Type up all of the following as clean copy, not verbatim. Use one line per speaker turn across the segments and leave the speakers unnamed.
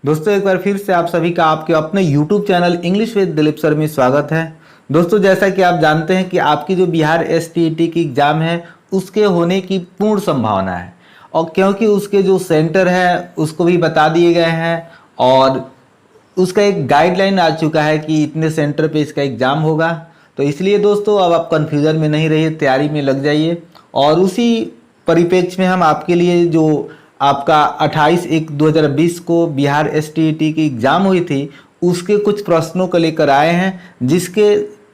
दोस्तों एक बार फिर से आप सभी का आपके अपने YouTube channel English with Dilip sir में स्वागत है। दोस्तों जैसा कि आप जानते हैं कि आपकी जो बिहार STET की एग्ज़ाम है उसके होने की पूर्ण संभावना है, और क्योंकि उसके जो सेंटर है उसको भी बता दिए गए हैं और उसका एक गाइडलाइन आ चुका है कि इतने सेंटर पे इसका एग्ज़ाम होगा। तो इसलिए दोस्तों अब आप कन्फ्यूज़न में नहीं रहिए, तैयारी में लग जाइए। और उसी परिप्रेक्ष्य में हम आपके लिए जो आपका 28/1/2020 को बिहार STET की एग्ज़ाम हुई थी उसके कुछ प्रश्नों को लेकर आए हैं, जिसके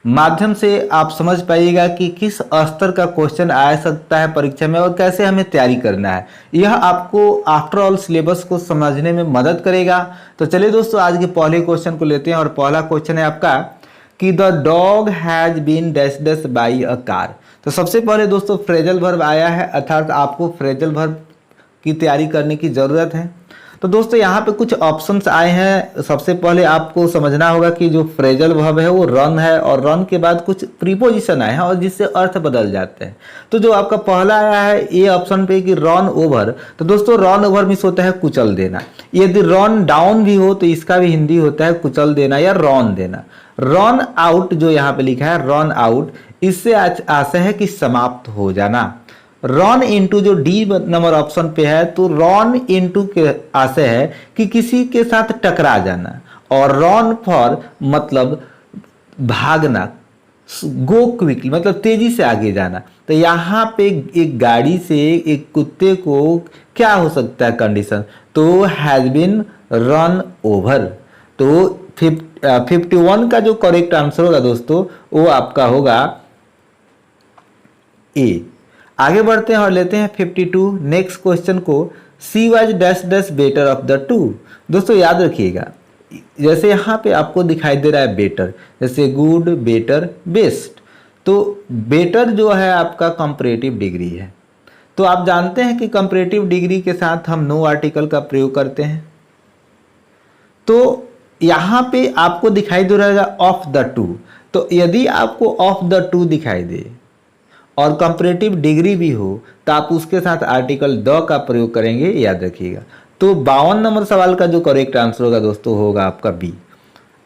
माध्यम से आप समझ पाइएगा कि किस स्तर का क्वेश्चन आ सकता है परीक्षा में और कैसे हमें तैयारी करना है। यह आपको आफ्टर ऑल सिलेबस को समझने में मदद करेगा। तो चलिए दोस्तों आज के पहले क्वेश्चन को लेते हैं, और पहला क्वेश्चन है आपका कि the dog has been dash dash by a car. तो सबसे पहले दोस्तों फ्रेजल वर्ब आया है, अर्थात आपको फ्रेजल वर्ब की तैयारी करने की ज़रूरत है। तो दोस्तों यहाँ पे कुछ ऑप्शंस आए हैं। सबसे पहले आपको समझना होगा कि जो फ्रेजल वर्ब है वो रन है, और रन के बाद कुछ प्रीपोजिशन आए हैं और जिससे अर्थ बदल जाते हैं। तो जो आपका पहला आया है ये ऑप्शन पे कि रन ओवर, तो दोस्तों रन ओवर मीन्स होता है कुचल देना। यदि रन डाउन भी हो तो इसका भी हिंदी होता है कुचल देना या रन देना। रन आउट जो यहाँ पे लिखा है रन आउट, इससे आशय है कि समाप्त हो जाना। रन इनटू जो डी नंबर ऑप्शन पे है, तो रन इनटू के आशय है कि किसी के साथ टकरा जाना, और रन फॉर मतलब भागना, गो क्विकली मतलब तेजी से आगे जाना। तो यहाँ पे एक गाड़ी से एक कुत्ते को क्या हो सकता है कंडीशन, तो हैज बीन रन ओवर। तो 51 का जो करेक्ट आंसर होगा दोस्तों वो आपका होगा ए। आगे बढ़ते हैं और लेते हैं 52 नेक्स्ट क्वेश्चन को। She was dash dash better of the two. दोस्तों याद रखिएगा, जैसे यहाँ पे आपको दिखाई दे रहा है बेटर, जैसे गुड, बेटर, बेस्ट। तो बेटर जो है आपका कंपैरेटिव डिग्री है। तो आप जानते हैं कि कंपैरेटिव डिग्री के साथ हम नो आर्टिकल का प्रयोग करते हैं। तो यहाँ पे आपको दिखाई दे रहा है ऑफ द टू। तो यदि आपको ऑफ द टू दिखाई दे और कंपैरेटिव डिग्री भी हो तो आप उसके साथ आर्टिकल द का प्रयोग करेंगे, याद रखिएगा। तो 52 नंबर सवाल का जो करेक्ट आंसर होगा दोस्तों होगा आपका बी।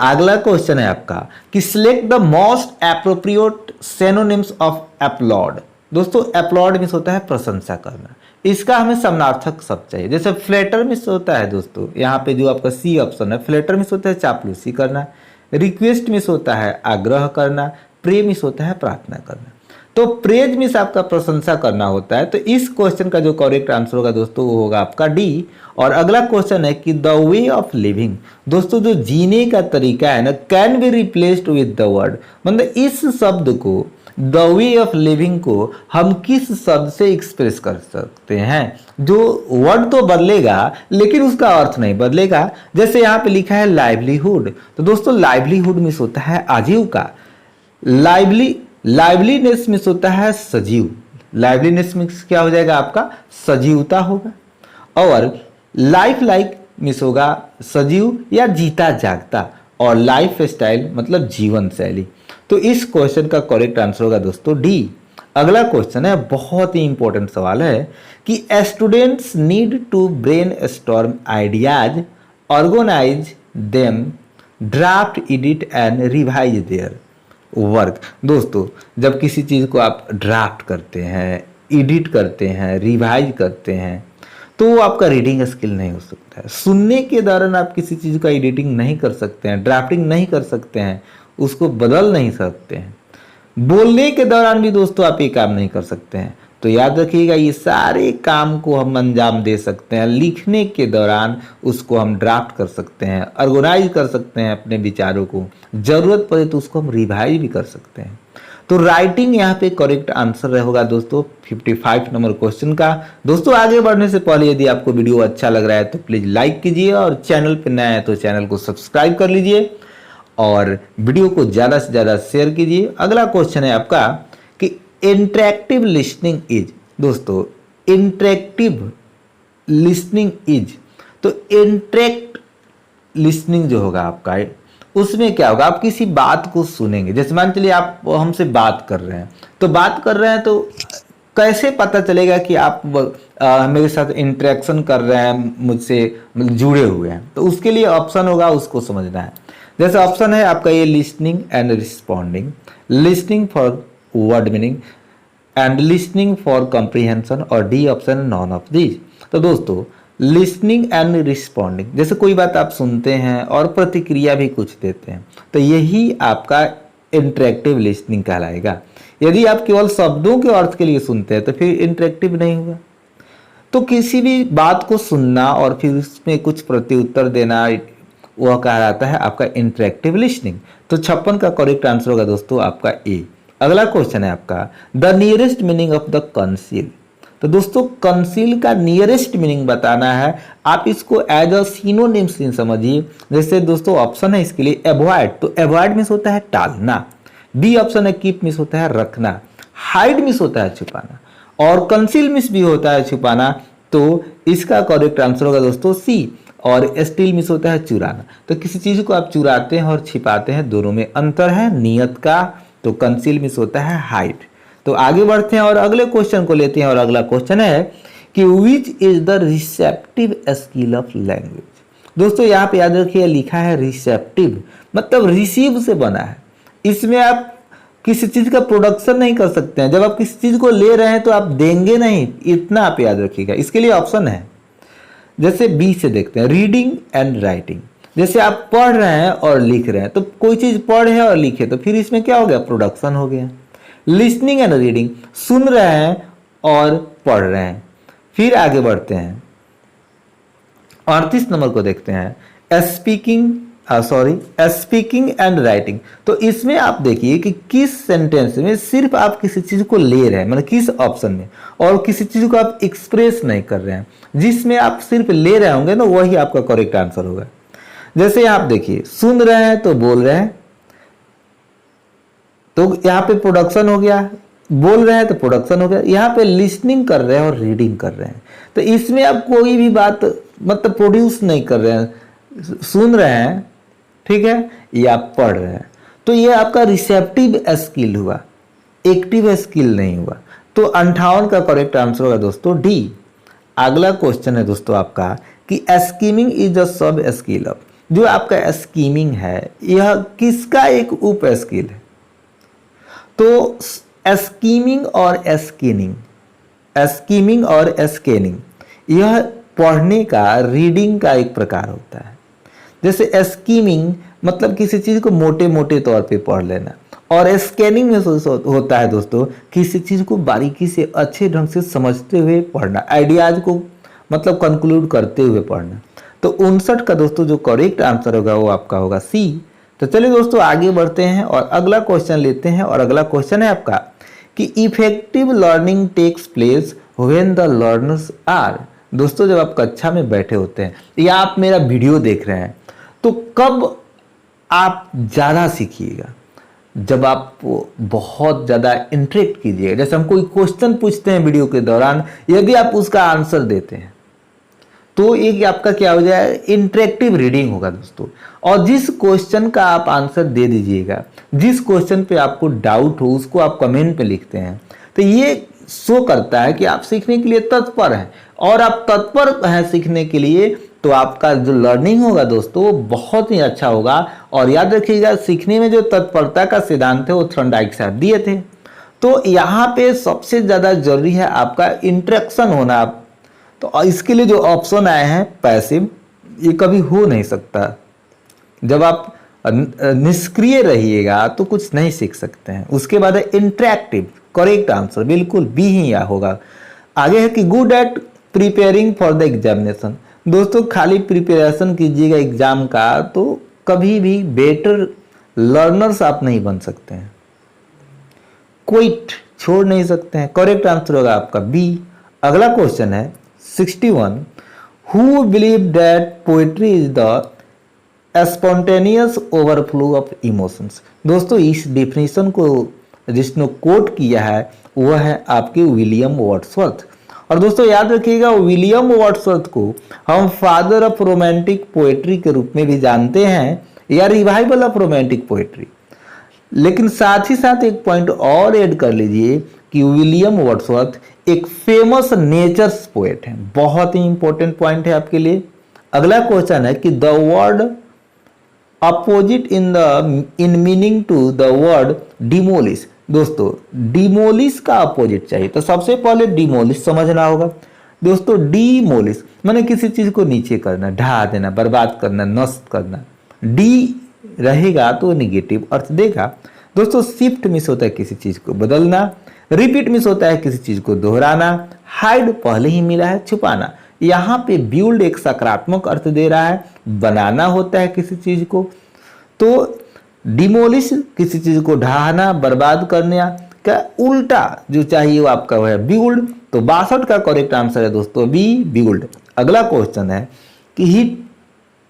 अगला क्वेश्चन है आपका कि select the most appropriate synonyms of upload. दोस्तों अपलॉड मीन्स होता है प्रशंसा करना, इसका हमें समानार्थक शब्द चाहिए। जैसे फ्लैटर मीन्स होता है दोस्तों यहाँ पे जो आपका सी ऑप्शन है, फ्लैटर मीन्स होता है चापलूसी करना, रिक्वेस्ट मीन्स होता है आग्रह करना, प्रे मीन्स होता है प्रार्थना करना। तो प्रेज मीन्स आपका प्रशंसा करना होता है। तो इस क्वेश्चन का जो करेक्ट आंसर होगा दोस्तों वो होगा आपका डी। और अगला क्वेश्चन है कि द वे ऑफ लिविंग। दोस्तों जो जीने का तरीका है ना, can be replaced with the word, मतलब इस शब्द को, द वे ऑफ लिविंग को हम किस शब्द से एक्सप्रेस कर सकते हैं। जो वर्ड तो बदलेगा लेकिन उसका अर्थ नहीं बदलेगा। जैसे यहाँ पे लिखा है लाइवलीहुड, तो दोस्तों लाइवलीहुड मीन्स होता है आजीविका, लाइवलीनेस मीन्स होता है सजीव। लाइवलीनेस मीन्स क्या हो जाएगा आपका सजीवता होगा, और लाइफ लाइक मीन्स होगा सजीव या जीता जागता, और लाइफ स्टाइल मतलब जीवन शैली। तो इस क्वेश्चन का करेक्ट आंसर होगा दोस्तों डी। अगला क्वेश्चन है, बहुत ही इंपॉर्टेंट सवाल है कि students need to brainstorm ideas, organise them, draft, edit and revise their work. दोस्तों जब किसी चीज़ को आप ड्राफ्ट करते हैं, एडिट करते हैं, रिवाइज करते हैं, तो वो आपका रीडिंग स्किल नहीं हो सकता है। सुनने के दौरान आप किसी चीज़ का एडिटिंग नहीं कर सकते हैं, ड्राफ्टिंग नहीं कर सकते हैं, उसको बदल नहीं सकते हैं। बोलने के दौरान भी दोस्तों आप ये काम नहीं कर सकते हैं। तो याद रखिएगा ये सारे काम को हम अंजाम दे सकते हैं। लिखने के दौरान उसको हम ड्राफ्ट कर सकते हैं, ऑर्गेनाइज कर सकते हैं अपने विचारों को, ज़रूरत पड़े तो उसको हम रिवाइज भी कर सकते हैं। तो राइटिंग यहाँ पे करेक्ट आंसर होगा दोस्तों 55 नंबर क्वेश्चन का। दोस्तों आगे बढ़ने से पहले यदि आपको वीडियो अच्छा लग रहा है तो प्लीज़ लाइक कीजिए, और चैनल पर नया है तो चैनल को सब्सक्राइब कर लीजिए, और वीडियो को ज़्यादा से ज़्यादा शेयर कीजिए। अगला क्वेश्चन है आपका कि इंटरेक्टिव लिसनिंग इज। दोस्तों इंटरेक्टिव लिसनिंग इज, तो इंटरेक्ट लिसनिंग जो होगा आपका उसमें क्या होगा, आप किसी बात को सुनेंगे। जैसे मान चलिए आप हमसे बात कर रहे हैं, तो बात कर रहे हैं तो कैसे पता चलेगा कि आप मेरे साथ इंटरेक्शन कर रहे हैं, मुझसे जुड़े हुए हैं? तो उसके लिए ऑप्शन होगा, उसको समझना है। जैसे ऑप्शन है आपका ये listening and responding, listening for word meaning and listening for comprehension, और D option none of these. तो दोस्तों लिसनिंग एंड रिस्पॉन्डिंग, जैसे कोई बात आप सुनते हैं और प्रतिक्रिया भी कुछ देते हैं, तो यही आपका इंटरेक्टिव लिसनिंग कहलाएगा। यदि आप केवल शब्दों के अर्थ के लिए सुनते हैं तो फिर इंटरेक्टिव नहीं हुआ। तो किसी भी बात को सुनना और फिर उसमें कुछ प्रत्युत्तर देना, वह कहलाता है आपका इंटरेक्टिव लिसनिंग। तो 56 का करेक्ट आंसर होगा दोस्तों आपका ए। अगला क्वेश्चन है आपका the nearest meaning of the conceal. तो दोस्तों कंसील का नियरेस्ट मीनिंग बताना है। आप इसको एज अ सिनोनिम्स समझिए। जैसे दोस्तों ऑप्शन है इसके लिए एवॉइड, तो एवॉइड मीन्स होता है टालना, बी ऑप्शन है कीप मीन्स होता है रखना, हाइड मीन्स होता है छुपाना, और कंसील मीन्स भी होता है छुपाना। तो इसका करेक्ट आंसर होगा दोस्तों सी। और स्टील मीन्स होता है चुराना। तो किसी चीज को आप चुराते हैं और छिपाते हैं, दोनों में अंतर है नियत का। तो कंसील मीन्स होता है हाइड। तो आगे बढ़ते हैं और अगले क्वेश्चन को लेते हैं, और अगला क्वेश्चन है कि which is the receptive skill of language. दोस्तों यहाँ पे याद रखिए लिखा है रिसेप्टिव, मतलब रिसीव से बना है। इसमें आप किसी चीज का प्रोडक्शन नहीं कर सकते हैं। जब आप किसी चीज को ले रहे हैं तो आप देंगे नहीं, इतना आप याद रखिएगा। इसके लिए ऑप्शन है, जैसे बी से देखते हैं रीडिंग एंड राइटिंग। जैसे आप पढ़ रहे हैं और लिख रहे हैं, तो कोई चीज पढ़े और लिखे तो फिर इसमें क्या हो गया, प्रोडक्शन हो गया। लिसनिंग एंड रीडिंग, सुन रहे हैं और पढ़ रहे हैं। फिर आगे बढ़ते हैं 38 नंबर को देखते हैं स्पीकिंग एंड राइटिंग। तो इसमें आप देखिए कि किस सेंटेंस में सिर्फ आप किसी चीज को ले रहे हैं, मतलब किस ऑप्शन में, और किसी चीज को आप एक्सप्रेस नहीं कर रहे हैं। जिसमें आप सिर्फ ले रहे होंगे ना, वही आपका करेक्ट आंसर होगा। जैसे आप देखिए सुन रहे हैं तो बोल रहे हैं, तो यहाँ पे प्रोडक्शन हो गया। बोल रहे हैं तो प्रोडक्शन हो गया। यहाँ पे लिसनिंग कर रहे हैं और रीडिंग कर रहे हैं, तो इसमें आप कोई भी बात मतलब प्रोड्यूस नहीं कर रहे हैं। सुन रहे हैं, ठीक है, या पढ़ रहे हैं, तो ये आपका रिसेप्टिव स्किल हुआ, एक्टिव स्किल नहीं हुआ। तो 58 का करेक्ट आंसर होगा दोस्तों डी। अगला क्वेश्चन है दोस्तों आपका कि स्कीमिंग इज अ सब स्किल ऑफ। जो आपका स्कीमिंग है यह किसका एक उप स्किल है? तो स्कीमिंग और स्कैनिंग यह पढ़ने का, रीडिंग का एक प्रकार होता है। जैसे स्कीमिंग मतलब किसी चीज को मोटे मोटे तौर पे पढ़ लेना, और स्कैनिंग में होता है दोस्तों किसी चीज को बारीकी से अच्छे ढंग से समझते हुए पढ़ना, आइडियाज को मतलब कंक्लूड करते हुए पढ़ना। तो 59 का दोस्तों जो करेक्ट आंसर होगा वो आपका होगा सी। तो चलिए दोस्तों आगे बढ़ते हैं और अगला क्वेश्चन लेते हैं, और अगला क्वेश्चन है आपका कि effective learning takes place when the learners are. दोस्तों जब आप कक्षा में बैठे होते हैं या आप मेरा वीडियो देख रहे हैं, तो कब आप ज़्यादा सीखिएगा? जब आप बहुत ज़्यादा इंटरेक्ट कीजिएगा। जैसे हम कोई क्वेश्चन पूछते हैं वीडियो के दौरान, यदि आप उसका आंसर देते हैं तो एक आपका क्या हो जाए, इंटरेक्टिव रीडिंग होगा दोस्तों। और जिस क्वेश्चन का आप आंसर दे दीजिएगा, जिस क्वेश्चन पे आपको डाउट हो उसको आप कमेंट पे लिखते हैं, तो ये शो करता है कि आप सीखने के लिए तत्पर हैं। और आप तत्पर हैं सीखने के लिए, तो आपका जो लर्निंग होगा दोस्तों वो बहुत ही अच्छा होगा। और याद रखिएगा सीखने में जो तत्परता का सिद्धांत है वो थॉर्नडाइक साहब दिए थे। तो यहाँ पे सबसे ज़्यादा जरूरी है आपका इंटरेक्शन होना। तो इसके लिए जो ऑप्शन आए हैं पैसिव, ये कभी हो नहीं सकता। जब आप निष्क्रिय रहिएगा तो कुछ नहीं सीख सकते हैं। उसके बाद है इंटरेक्टिव, करेक्ट आंसर बिल्कुल बी ही या होगा। आगे है कि good at preparing for the examination. दोस्तों खाली प्रिपरेशन कीजिएगा एग्जाम का तो कभी भी बेटर लर्नर्स आप नहीं बन सकते हैं, क्विट छोड़ नहीं सकते हैं। करेक्ट आंसर होगा आपका बी। अगला क्वेश्चन है 61, who believe that poetry is the spontaneous overflow of emotions. दोस्तों इस डेफिनेशन को जिसने कोट किया है वह है आपके विलियम वर्ड्सवर्थ। और दोस्तों याद रखिएगा विलियम वर्ड्सवर्थ को हम फादर ऑफ रोमांटिक पोएट्री के रूप में भी जानते हैं, या रिवाइवल ऑफ रोमांटिक पोएट्री। लेकिन साथ ही साथ एक पॉइंट और ऐड कर लीजिए कि विलियम वर्ड्सवर्थ एक फेमस नेचर्स पोएट है। बहुत ही इंपॉर्टेंट पॉइंट है आपके लिए। अगला क्वेश्चन है कि the word opposite in meaning to the word demolish. दोस्तों डिमोलिश का अपोजिट चाहिए तो सबसे पहले डिमोलिश समझना होगा। दोस्तों डिमोलिश माने किसी चीज को नीचे करना, ढा देना, बर्बाद करना, नष्ट करना। डी रहेगा तो निगेटिव अर्थ देगा। दोस्तों शिफ्ट मिस होता है किसी चीज को बदलना, रिपीट मिस होता है किसी चीज को दोहराना, हाइड पहले ही मिला है छुपाना। यहाँ पे बिल्ड एक सकारात्मक अर्थ दे रहा है, बनाना होता है किसी चीज को। तो डिमोलिश किसी चीज को ढहाना, बर्बाद करने का उल्टा जो चाहिए वो आपका है बिल्ड। तो 62 का करेक्ट आंसर है दोस्तों बी, बिल्ड। अगला क्वेश्चन है कि he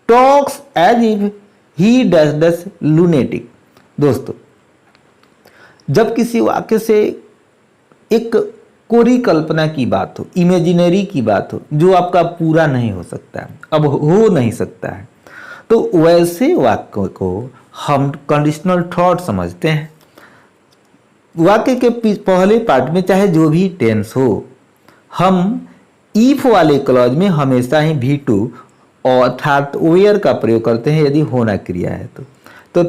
talks as if he does lunatic. दोस्तों जब किसी वाक्य से एक कोरी कल्पना की बात हो, इमेजिनरी की बात हो, जो आपका पूरा नहीं हो सकता है, अब हो नहीं सकता है, तो वैसे वाक्य को हम कंडीशनल थॉट समझते हैं। वाक्य के पहले पार्ट में चाहे जो भी टेंस हो, हम इफ वाले क्लॉज में हमेशा ही V2 और अर्थात वेयर का प्रयोग करते हैं यदि होना क्रिया है तो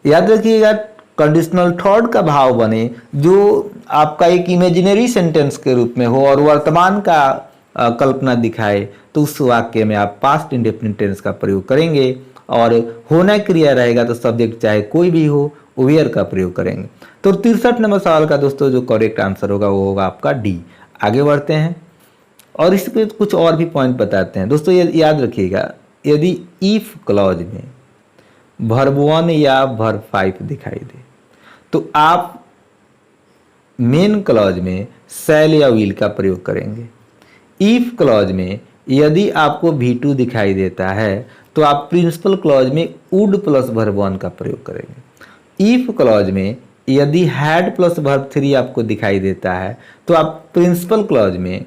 याद रखिएगा कंडीशनल थॉट का भाव बने जो आपका एक इमेजिनरी सेंटेंस के रूप में हो और वर्तमान का कल्पना दिखाए, तो उस वाक्य में आप पास्ट इंडेफिनिट टेंस का प्रयोग करेंगे। और होना क्रिया रहेगा तो सब्जेक्ट चाहे कोई भी हो वेयर का प्रयोग करेंगे। तो 63 नंबर सवाल का दोस्तों जो करेक्ट आंसर होगा वो होगा आपका डी। आगे बढ़ते हैं और इस पे कुछ और भी पॉइंट बताते हैं। दोस्तों याद रखिएगा यदि इफ क्लॉज में वर्ब 1 या वर्ब 5 दिखाई दे तो आप मेन क्लॉज में शैल या विल का प्रयोग करेंगे। इफ क्लॉज में यदि आपको V2 दिखाई देता है तो आप प्रिंसिपल क्लॉज में वुड प्लस वर्ब 1 का प्रयोग करेंगे। इफ क्लॉज में यदि हैड प्लस वर्ब 3 आपको दिखाई देता है तो आप प्रिंसिपल क्लॉज में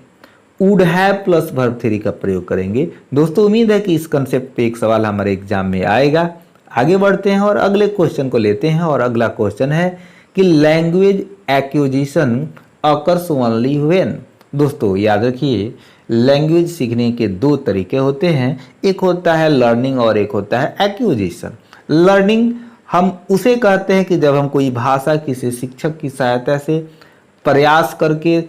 वुड हैव प्लस वर्ब 3 का प्रयोग करेंगे। दोस्तों उम्मीद है कि इस कंसेप्ट पे एक सवाल हमारे एग्जाम में आएगा। आगे बढ़ते हैं और अगले क्वेश्चन को लेते हैं और अगला क्वेश्चन है कि language acquisition occurs only when. दोस्तों याद रखिए लैंग्वेज सीखने के दो तरीके होते हैं, एक होता है लर्निंग और एक होता है एक्विजिशन। लर्निंग हम उसे कहते हैं कि जब हम कोई भाषा किसी शिक्षक की सहायता से प्रयास करके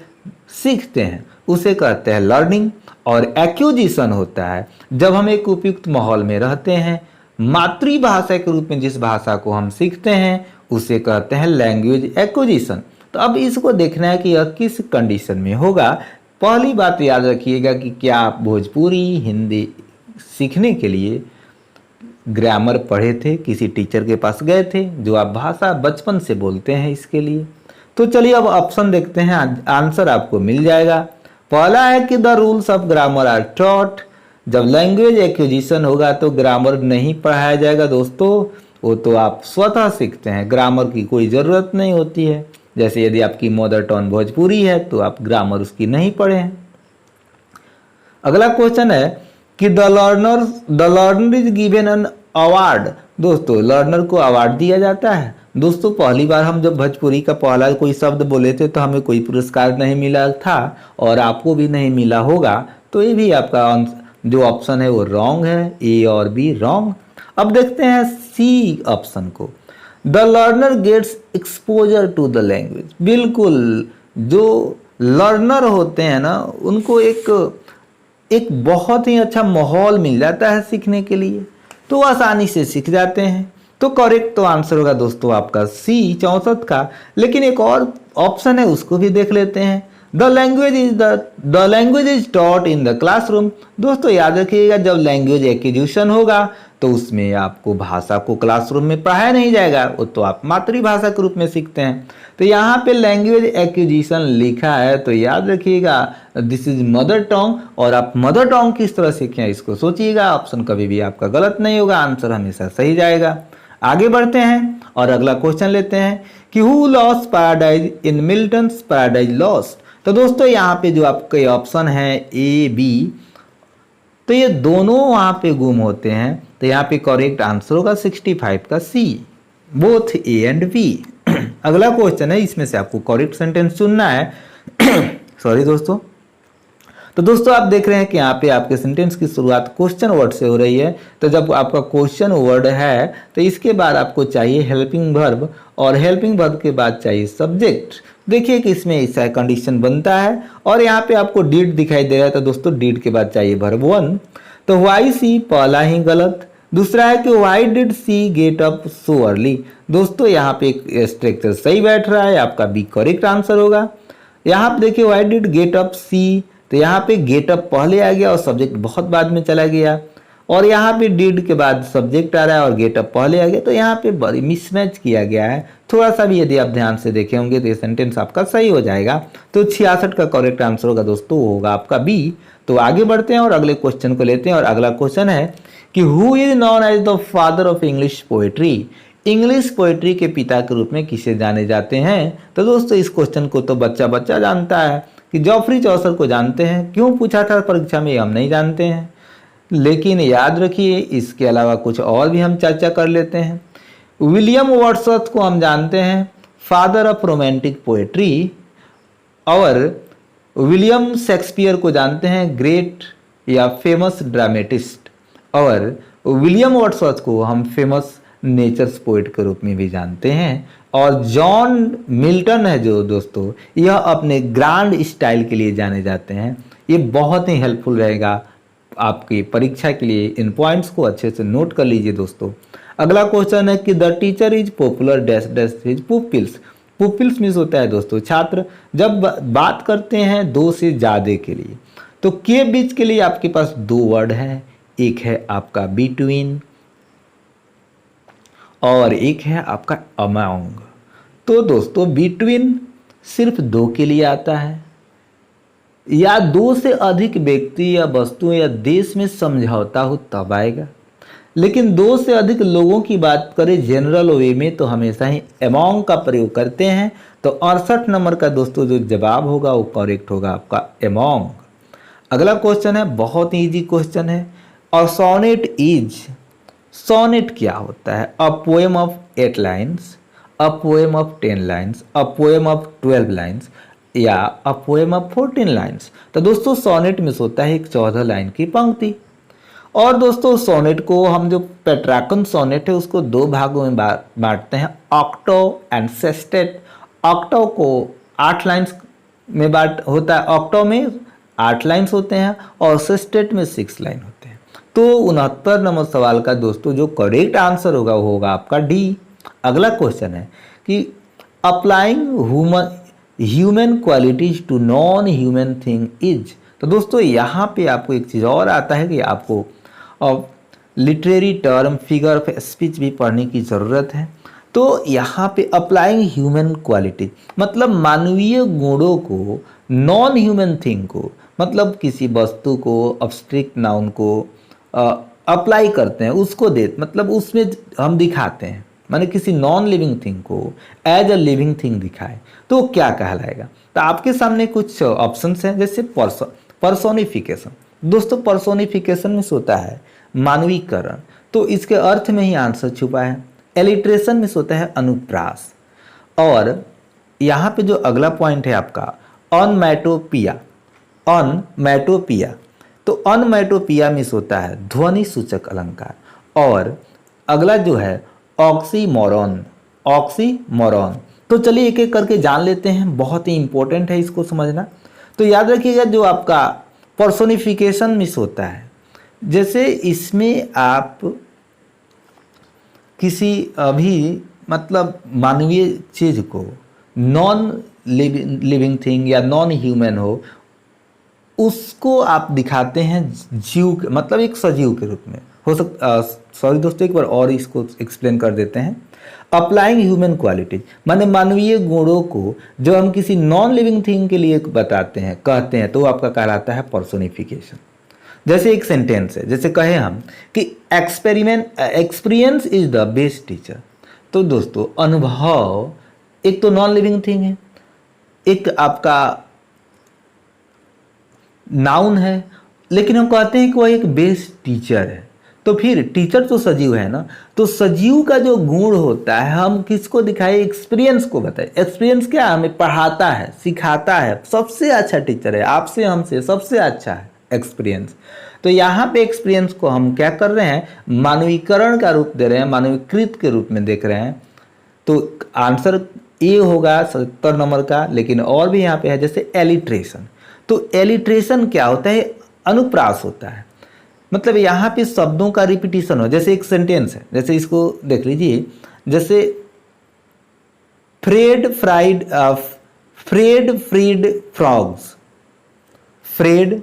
सीखते हैं उसे कहते हैं लर्निंग। और एक्विजिशन होता है जब हम एक उपयुक्त माहौल में रहते हैं, मातृभाषा के रूप में जिस भाषा को हम सीखते हैं उसे कहते हैं लैंग्वेज एक्विजिशन। तो अब इसको देखना है कि यह किस कंडीशन में होगा। पहली बात याद रखिएगा कि क्या आप भोजपुरी हिंदी सीखने के लिए ग्रामर पढ़े थे, किसी टीचर के पास गए थे जो आप भाषा बचपन से बोलते हैं इसके लिए। तो चलिए अब ऑप्शन देखते हैं, आंसर आपको मिल जाएगा। पहला है कि the rules of grammar are taught. जब लैंग्वेज एक्विजिशन होगा तो ग्रामर नहीं पढ़ाया जाएगा दोस्तों, वो तो आप स्वतः सीखते हैं, ग्रामर की कोई ज़रूरत नहीं होती है। जैसे यदि आपकी मदर टंग भोजपुरी है तो आप ग्रामर उसकी नहीं पढ़े हैं। अगला क्वेश्चन है कि the learner is given an award. दोस्तों लर्नर को अवार्ड दिया जाता है। दोस्तों पहली बार हम जब भोजपुरी का पहला कोई शब्द बोले थे तो हमें कोई पुरस्कार नहीं मिला था और आपको भी नहीं मिला होगा, तो ये भी आपका जो ऑप्शन है वो रॉन्ग है, ए और बी रॉन्ग। अब देखते हैं सी ऑप्शन को, the learner gets exposure to the language. बिल्कुल जो लर्नर होते हैं ना उनको एक बहुत ही अच्छा माहौल मिल जाता है सीखने के लिए, तो आसानी से सीख जाते हैं। तो करेक्ट तो आंसर होगा दोस्तों आपका सी 64 का। लेकिन एक और ऑप्शन है उसको भी देख लेते हैं, the language is taught in the classroom. दोस्तों याद रखिएगा जब लैंग्वेज एक्विजिशन होगा तो उसमें आपको भाषा को क्लासरूम में पढ़ाया नहीं जाएगा, वो तो आप मातृभाषा के रूप में सीखते हैं। तो यहाँ पे लैंग्वेज एक्विजिशन लिखा है तो याद रखिएगा दिस इज मदर टंग, और आप मदर टंग किस तरह सीखें इसको सोचिएगा। ऑप्शन कभी भी आपका गलत नहीं होगा, आंसर हमेशा सही जाएगा। आगे बढ़ते हैं और अगला क्वेश्चन लेते हैं कि who lost paradise in Milton's paradise lost. तो दोस्तों यहाँ पे जो आपके ऑप्शन है ए बी, तो ये दोनों वहाँ पे गुम होते हैं, तो यहाँ पे करेक्ट आंसर होगा 65 का सी, बोथ ए एंड बी। अगला क्वेश्चन है, इसमें से आपको करेक्ट सेंटेंस चुनना है। सॉरी दोस्तों। तो दोस्तों आप देख रहे हैं कि यहाँ पे आपके सेंटेंस की शुरुआत क्वेश्चन वर्ड से हो रही है। तो जब आपका क्वेश्चन वर्ड है तो इसके बाद आपको चाहिए हेल्पिंग वर्ब, और हेल्पिंग वर्ब के बाद चाहिए सब्जेक्ट। देखिए कि इसमें ऐसा कंडीशन बनता है, और यहाँ पे आपको डीड दिखाई दे रहा है, तो दोस्तों डीड के बाद चाहिए वर्ब 1। तो वाई सी पहला ही गलत। दूसरा है कि why did she get up so early. दोस्तों यहाँ पे एक स्ट्रक्चर सही बैठ रहा है, आपका बी करेक्ट आंसर होगा। यहाँ पे देखिए वाई डिड गेट अप सी, तो यहाँ पे गेट अप पहले आ गया और सब्जेक्ट बहुत बाद में चला गया, और यहाँ पे डिड के बाद सब्जेक्ट आ रहा है और गेट अप पहले आ गया, तो यहाँ पे बड़ी मिसमैच किया गया है। थोड़ा सा भी यदि आप ध्यान से देखे होंगे तो ये सेंटेंस आपका सही हो जाएगा। तो 66 का करेक्ट आंसर होगा दोस्तों, वो होगा आपका बी। तो आगे बढ़ते हैं और अगले क्वेश्चन को लेते हैं, और अगला क्वेश्चन है कि who is known as the father of English poetry. English poetry के पिता के रूप में किसे जाने जाते हैं। तो दोस्तों इस क्वेश्चन को तो बच्चा बच्चा जानता है कि जॉफ्री चौसर को जानते हैं। क्यों पूछा था परीक्षा में हम नहीं जानते हैं, लेकिन याद रखिए इसके अलावा कुछ और भी हम चर्चा कर लेते हैं। विलियम वर्ड्सवर्थ को हम जानते हैं फादर ऑफ रोमांटिक पोएट्री, और विलियम शेक्सपियर को जानते हैं ग्रेट या फेमस ड्रामेटिस्ट, और विलियम वर्ड्सवर्थ को हम फेमस नेचर्स पोइट के रूप में भी जानते हैं। और जॉन मिल्टन है जो दोस्तों, यह अपने ग्रांड स्टाइल के लिए जाने जाते हैं। ये बहुत ही हेल्पफुल रहेगा आपकी परीक्षा के लिए। इन पॉइंट्स को अच्छे से नोट कर लीजिए दोस्तों। अगला क्वेश्चन है कि the teacher is popular dash dash his pupils. Pupils means होता है दोस्तों छात्र। जब बात करते हैं दो से ज़्यादा के लिए, तो के बीच के लिए आपके पास दो वर्ड है, एक है आपका बिटवीन और एक है आपका अमाउंग। तो दोस्तों बिटवीन सिर्फ दो के लिए आता है, या दो से अधिक व्यक्ति या वस्तु या देश में समझौता हो तब आएगा। लेकिन दो से अधिक लोगों की बात करें जनरल वे में तो हमेशा ही अमोंग का प्रयोग करते हैं। तो 68 नंबर का दोस्तों जो जवाब होगा वो करेक्ट होगा आपका अमोंग। अगला क्वेश्चन है, बहुत ही इजी क्वेश्चन है। और सोनेट इज, सोनेट क्या होता है? A poem of 8 lines, a poem of 10 lines, a poem of 12 lines, या अ पोएम ऑफ 14 लाइन्स। तो दोस्तों सोनेट में होता है एक 14 लाइन की पंक्ति। और दोस्तों सोनेट को हम जो पेट्राकन सोनेट है उसको दो भागों में बांटते हैं, ऑक्टो एंड सेस्टेट। ऑक्टो को 8 लाइन्स में होता है, ऑक्टो में 8 लाइन्स होते हैं और सेस्टेट में 6 लाइन होते हैं। तो 69 नंबर सवाल का दोस्तों जो करेक्ट आंसर होगा वो होगा आपका डी। अगला क्वेश्चन है कि applying human qualities to non human thing is. तो दोस्तों यहाँ पे आपको एक चीज़ और आता है कि आपको literary term, figure of speech भी पढ़ने की ज़रूरत है। तो यहाँ पे अप्लाइंग ह्यूमन क्वालिटी मतलब मानवीय गुणों को नॉन ह्यूमन थिंग को, मतलब किसी वस्तु को, अब्स्ट्रैक्ट नाउन को अप्लाई करते हैं, उसको मतलब उसमें हम दिखाते हैं, माने किसी नॉन लिविंग थिंग को एज अ लिविंग थिंग दिखाए तो क्या कहलाएगा। तो आपके सामने कुछ ऑप्शंस हैं, जैसे पर्सोनिफिकेशन। दोस्तों पर्सोनिफिकेशन में होता है मानवीकरण, तो इसके अर्थ में ही आंसर छुपा है। एलिट्रेशन में होता है अनुप्रास। और यहाँ पे जो अगला पॉइंट है आपका ऑनमैटोपिया, ऑनमैटोपिया, तो ऑनमैटोपिया में होता है ध्वनि सूचक अलंकार। और अगला जो है ऑक्सीमोरॉन, ऑक्सीमोरॉन। तो चलिए एक एक करके जान लेते हैं, बहुत ही इंपॉर्टेंट है इसको समझना। तो याद रखिएगा जो आपका पर्सोनिफिकेशन मिस होता है, जैसे इसमें आप किसी अभी मतलब मानवीय चीज़ को नॉन लिविंग थिंग या नॉन ह्यूमन उसको आप दिखाते हैं जीव, मतलब एक सजीव के रूप में हो सकता। सॉरी दोस्तों एक बार और इसको एक्सप्लेन कर देते हैं। अप्लाइंग ह्यूमन क्वालिटीज माने मानवीय गुणों को जो हम किसी नॉन लिविंग थिंग के लिए बताते हैं, कहते हैं, तो आपका कहलाता है पर्सोनिफिकेशन। जैसे एक सेंटेंस है, जैसे कहें हम कि experience is the best teacher. तो दोस्तों अनुभव एक तो नॉन लिविंग थिंग है, एक आपका नाउन है, लेकिन हम कहते हैं कि वह एक बेस्ट टीचर है। तो फिर टीचर तो सजीव है ना, तो सजीव का जो गुण होता है हम किसको दिखाए, एक्सपीरियंस को बताए। एक्सपीरियंस क्या हमें पढ़ाता है, सिखाता है, सबसे अच्छा टीचर है, आपसे हमसे सबसे अच्छा है एक्सपीरियंस। तो यहाँ पे एक्सपीरियंस को हम क्या कर रहे हैं, मानवीकरण का रूप दे रहे हैं, मानवीकृत के रूप में देख रहे हैं। तो आंसर ए होगा 70 नंबर का। लेकिन और भी यहाँ पे है, जैसे एलिट्रेशन। तो एलिट्रेशन क्या होता है, अनुप्रास होता है, मतलब यहाँ पे शब्दों का रिपीटिशन हो। जैसे एक सेंटेंस है, जैसे इसको देख लीजिए, जैसे Fred freed frogs, Fred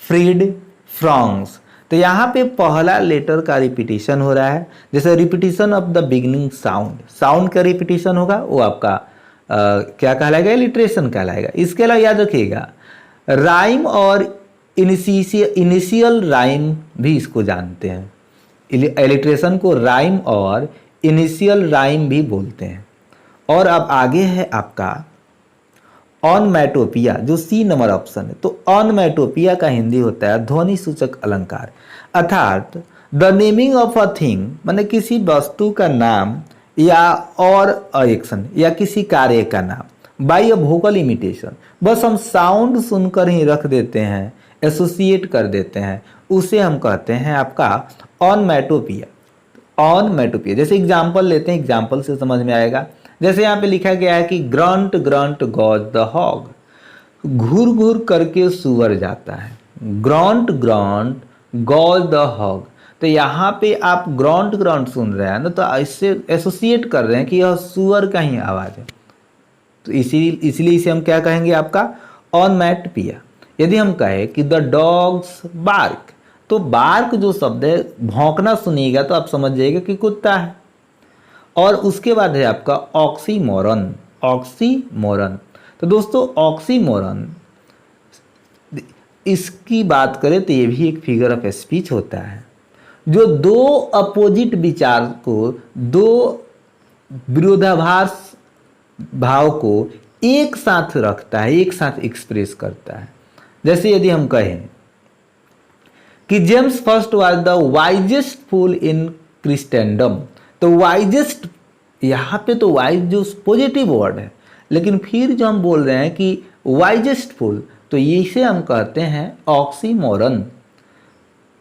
freed frogs. तो यहाँ पे पहला लेटर का रिपीटिशन हो रहा है। जैसे repetition of the beginning sound, sound का रिपीटिशन होगा, वो आपका क्या कहलाएगा, इलिट्रेशन कहलाएगा। इसके अलावा याद रखिएगा राइम और इनिशियल राइम भी इसको जानते हैं। इलिट्रेशन को राइम और इनिशियल राइम भी बोलते हैं। और अब आगे है आपका ऑनमैटोपिया, जो सी नंबर ऑप्शन है। तो ऑनमैटोपिया का हिंदी होता है ध्वनि सूचक अलंकार, अर्थात the naming of a thing, माने किसी वस्तु का नाम या और एक्शन या किसी कार्य का नाम बाई अ वोकल इमिटेशन। बस हम साउंड सुनकर ही रख देते हैं, एसोसिएट कर देते हैं, उसे हम कहते हैं आपका ऑनमैटोपिया। ऑनमैटोपिया, जैसे एग्जाम्पल लेते हैं, एग्जाम्पल से समझ में आएगा। जैसे यहाँ पे लिखा गया है कि grunt grunt goes the hog, घूर घूर करके सुअर जाता है। Grunt grunt goes the hog, तो यहाँ पे आप ग्रंट ग्रंट सुन रहे हैं ना, तो इससे एसोसिएट कर रहे हैं कि यह सुअर का ही आवाज़ है। तो इसलिए इसे हम क्या कहेंगे, आपका ऑनमैटोपिया। यदि हम कहें कि द डॉग्स बार्क, तो बार्क जो शब्द है, भौंकना सुनिएगा तो आप समझ जाइएगा कि कुत्ता है। और उसके बाद है आपका ऑक्सीमोरन, ऑक्सीमोरन। तो दोस्तों ऑक्सीमोरन, इसकी बात करें तो ये भी एक फिगर ऑफ स्पीच होता है, जो दो अपोजिट विचार को, दो विरोधाभास भाव को एक साथ रखता है, एक साथ एक्सप्रेस करता है। जैसे यदि हम कहें कि James first was the wisest fool in Christendom, तो वाइजेस्ट, यहाँ पे तो वाइज जो पॉजिटिव वर्ड है, लेकिन फिर जो हम बोल रहे हैं कि वाइजेस्ट फूल, तो इसे हम कहते हैं ऑक्सीमोरन।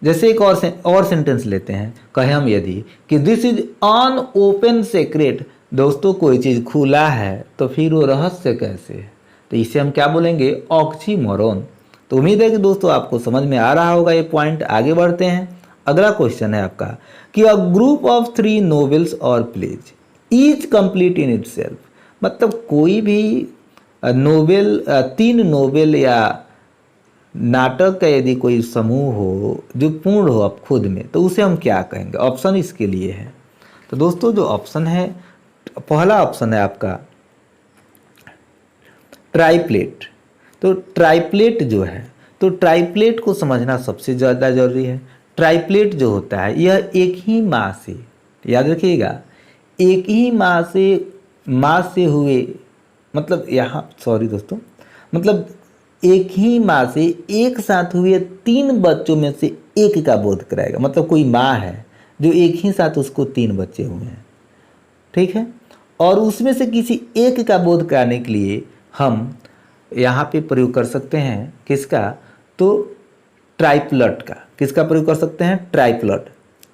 जैसे एक और सेंटेंस लेते हैं, कहें हम यदि कि this is an open secret, दोस्तों कोई चीज़ खुला है तो फिर वो रहस्य कैसे है, तो इसे हम क्या बोलेंगे, ऑक्सीमोरन। तो उम्मीद है कि दोस्तों आपको समझ में आ रहा होगा ये पॉइंट। आगे बढ़ते हैं। अगला क्वेश्चन है आपका कि अ ग्रुप ऑफ 3 नोवेल्स और plays each complete in itself, मतलब कोई भी नोवेल, 3 नोवेल या नाटक का यदि कोई समूह हो जो पूर्ण हो अब खुद में, तो उसे हम क्या कहेंगे। ऑप्शन इसके लिए है, तो दोस्तों जो ऑप्शन है, पहला ऑप्शन है आपका ट्राइप्लेट। तो ट्राइप्लेट जो है, तो ट्राइप्लेट को समझना सबसे ज़्यादा जरूरी है। ट्राइप्लेट जो होता है यह एक ही माँ से, याद रखिएगा, एक ही माँ से हुए, मतलब यहाँ सॉरी दोस्तों, मतलब एक ही माँ से एक साथ हुए 3 बच्चों में से एक का बोध कराएगा। मतलब कोई माँ है जो एक ही साथ उसको 3 बच्चे हुए हैं, ठीक है, और उसमें से किसी एक का बोध कराने के लिए हम यहाँ पे प्रयोग कर सकते हैं किसका, तो ट्राइप्लट का। किसका प्रयोग कर सकते हैं, ट्राइप्लट।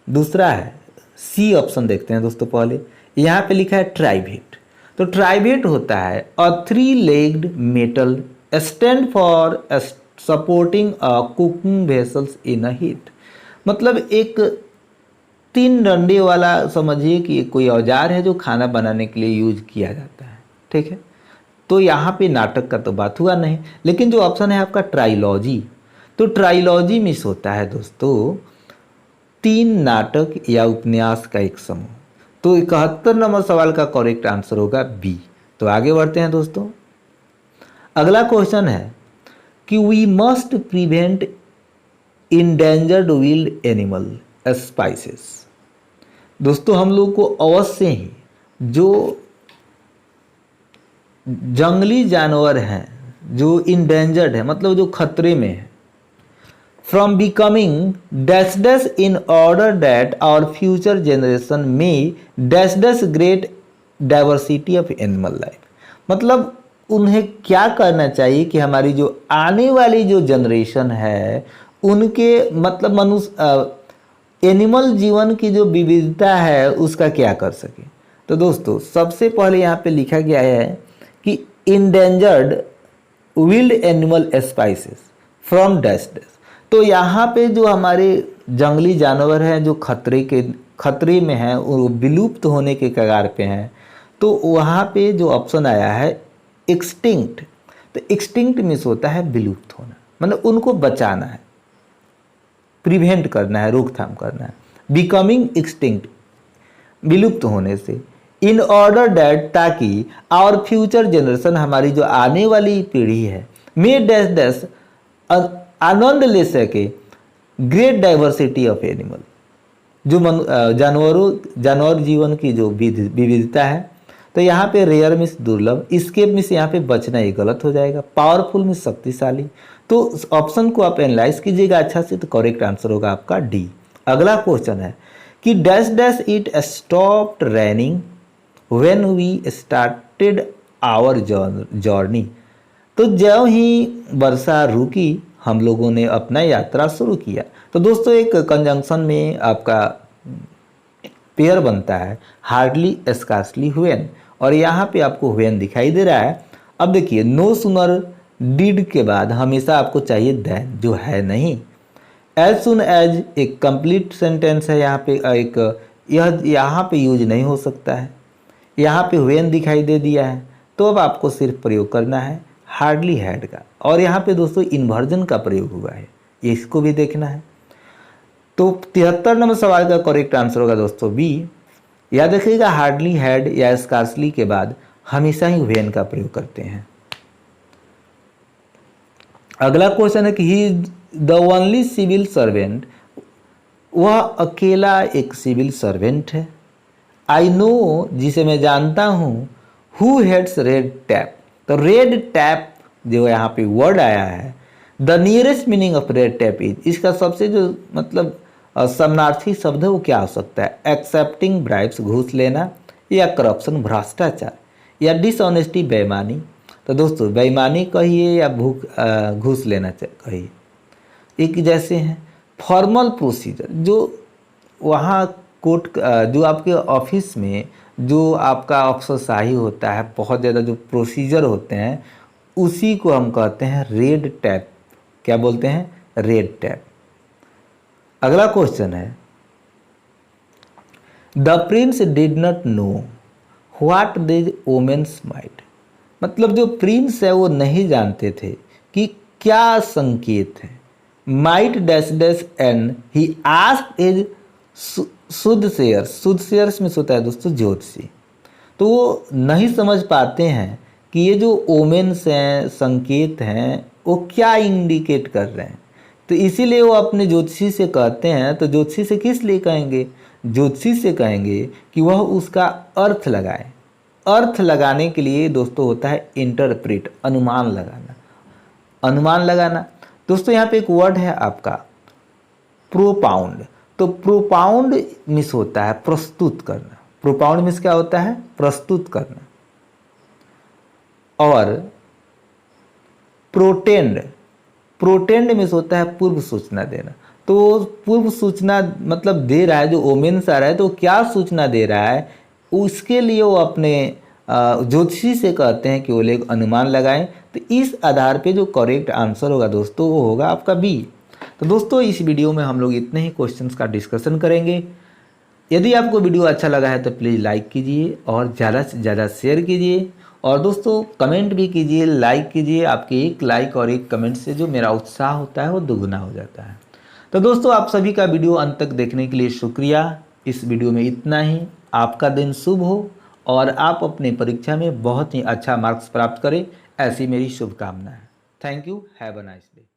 दूसरा है सी ऑप्शन, देखते हैं दोस्तों। पहले यहाँ पे लिखा है ट्राइवेट। तो ट्राइवेट होता है अ 3 legged metal stand for supporting a cooking vessels in a heat, मतलब एक 3 डंडे वाला, समझिए कि कोई औजार है जो खाना बनाने के लिए यूज किया जाता है, ठीक है। तो यहाँ पे नाटक का तो बात हुआ नहीं, लेकिन जो ऑप्शन है आपका ट्राइलॉजी, तो ट्राइलॉजी मिस होता है दोस्तों 3 नाटक या उपन्यास का एक समूह। तो 71 नंबर सवाल का करेक्ट आंसर होगा बी। तो आगे बढ़ते हैं दोस्तों। अगला क्वेश्चन है कि we must prevent endangered wild animal species. दोस्तों हम लोग को अवश्य ही जो जंगली जानवर हैं, जो इंडेंजर्ड है, मतलब जो खतरे में है, from becoming dash dash in order that our future generation may dash dash great diversity of animal life. मतलब उन्हें क्या करना चाहिए कि हमारी जो आने वाली जो जनरेशन है उनके मतलब मनुष्य एनिमल जीवन की जो विविधता है उसका क्या कर सके। तो दोस्तों सबसे पहले यहाँ पे लिखा गया है कि endangered wild animal species from dash dash. तो यहाँ पे जो हमारे जंगली जानवर हैं जो खतरे में हैं और विलुप्त होने के कगार पे हैं, तो वहाँ पे जो ऑप्शन आया है एक्सटिंक्ट। तो एक्सटिंक्ट मीन्स होता है विलुप्त होना, मतलब उनको बचाना है, प्रिवेंट करना है, रोकथाम करना है। बिकमिंग एक्सटिंक्ट विलुप्त होने से, इन ऑर्डर डैट ताकि आवर फ्यूचर जनरेशन हमारी जो आने वाली पीढ़ी है मे डैश डैश आनंद ले सके ग्रेट डाइवर्सिटी ऑफ एनिमल, जो जानवर जीवन की जो विविधता है। तो यहाँ पे रेयर मीन्स दुर्लभ, स्केप मीन्स यहाँ पे बचना ही गलत हो जाएगा, पावरफुल मीन्स शक्तिशाली। तो ऑप्शन को आप एनालाइज कीजिएगा अच्छा से, तो करेक्ट आंसर होगा आपका डी। अगला क्वेश्चन है कि dash dash it stopped raining when we started our journey. तो जब ही वर्षा रुकी हम लोगों ने अपना यात्रा शुरू किया। तो दोस्तों एक कंजंक्शन में आपका पेयर बनता है हार्डली स्कार्सली व्हेन, और यहाँ पे आपको व्हेन दिखाई दे रहा है। अब देखिए नो सूनर डिड के बाद हमेशा आपको चाहिए देन, जो है नहीं। एज सुन एज एक कंप्लीट सेंटेंस है, यहाँ पे एक यह यहाँ पे यूज नहीं हो सकता है। यहाँ पे व्हेन दिखाई दे दिया है, तो अब आपको सिर्फ प्रयोग करना है हार्डली हैड का, और यहाँ पे दोस्तों इन्वर्जन का प्रयोग हुआ है, इसको भी देखना है। तो 73 नंबर सवाल का करेक्ट आंसर होगा दोस्तों बी। याद रखिएगा हार्डली हैड या स्कार्सली के बाद हमेशा ही व्हेन का प्रयोग करते हैं। अगला क्वेश्चन है कि ही द ओनली सिविल सर्वेंट, वह अकेला एक सिविल सर्वेंट है। आई नो जिसे मैं जानता हूँ, हु हेड्स रेड टैप। तो रेड टैप जो यहाँ पे वर्ड आया है, the nearest meaning of red tap is, इसका सबसे जो मतलब समानार्थी शब्द है वो क्या हो सकता है। एक्सेप्टिंग ब्राइब्स घूस लेना, या करप्शन भ्रष्टाचार, या डिसऑनेस्टी बेईमानी। तो दोस्तों बेईमानी कहिए या घूस लेना कहिए, एक जैसे हैं। फॉर्मल प्रोसीजर, जो वहाँ कोर्ट जो आपके ऑफिस में जो आपका अफसरशाही होता है, बहुत ज़्यादा जो प्रोसीजर होते हैं उसी को हम कहते हैं रेड टैप। क्या बोलते हैं? Red tap. अगला क्वेश्चन है the Prince did not know what this women's might. मतलब जो प्रिंस है वो नहीं जानते थे कि क्या संकेत है। Might dash dash and he asked his soothsayers में होता है दोस्तों ज्योतिषी। तो वो नहीं समझ पाते हैं कि ये जो ओमेन्स हैं, संकेत हैं, वो क्या इंडिकेट कर रहे हैं। तो इसीलिए वो अपने ज्योतिषी से कहते हैं। तो ज्योतिषी से किस लिए कहेंगे? ज्योतिषी से कहेंगे कि वह उसका अर्थ लगाए। अर्थ लगाने के लिए दोस्तों होता है इंटरप्रेट, अनुमान लगाना। अनुमान लगाना दोस्तों यहाँ पे एक वर्ड है आपका प्रोपाउंड। तो प्रोपाउंड मिस होता है प्रस्तुत करना। प्रोपाउंड मिस क्या होता है? प्रस्तुत करना। और प्रोटेंड मिस होता है पूर्व सूचना देना। तो पूर्व सूचना मतलब दे रहा है, जो ओमेन्स आ रहा है तो क्या सूचना दे रहा है, उसके लिए वो अपने ज्योतिषी से कहते हैं कि वो लोग अनुमान लगाएं। तो इस आधार पे जो करेक्ट आंसर होगा दोस्तों वो होगा आपका बी। तो दोस्तों इस वीडियो में हम लोग इतने ही क्वेश्चंस का डिस्कशन करेंगे। यदि आपको वीडियो अच्छा लगा है तो प्लीज़ लाइक कीजिए और ज़्यादा से ज़्यादा शेयर कीजिए, और दोस्तों कमेंट भी कीजिए, लाइक कीजिए। आपके एक लाइक और एक कमेंट से जो मेरा उत्साह होता है वो दोगुना हो जाता है। तो दोस्तों आप सभी का वीडियो अंत तक देखने के लिए शुक्रिया। इस वीडियो में इतना ही। आपका दिन शुभ हो और आप अपनी परीक्षा में बहुत ही अच्छा मार्क्स प्राप्त करें, ऐसी मेरी शुभकामना है। Thank you. Have a nice day.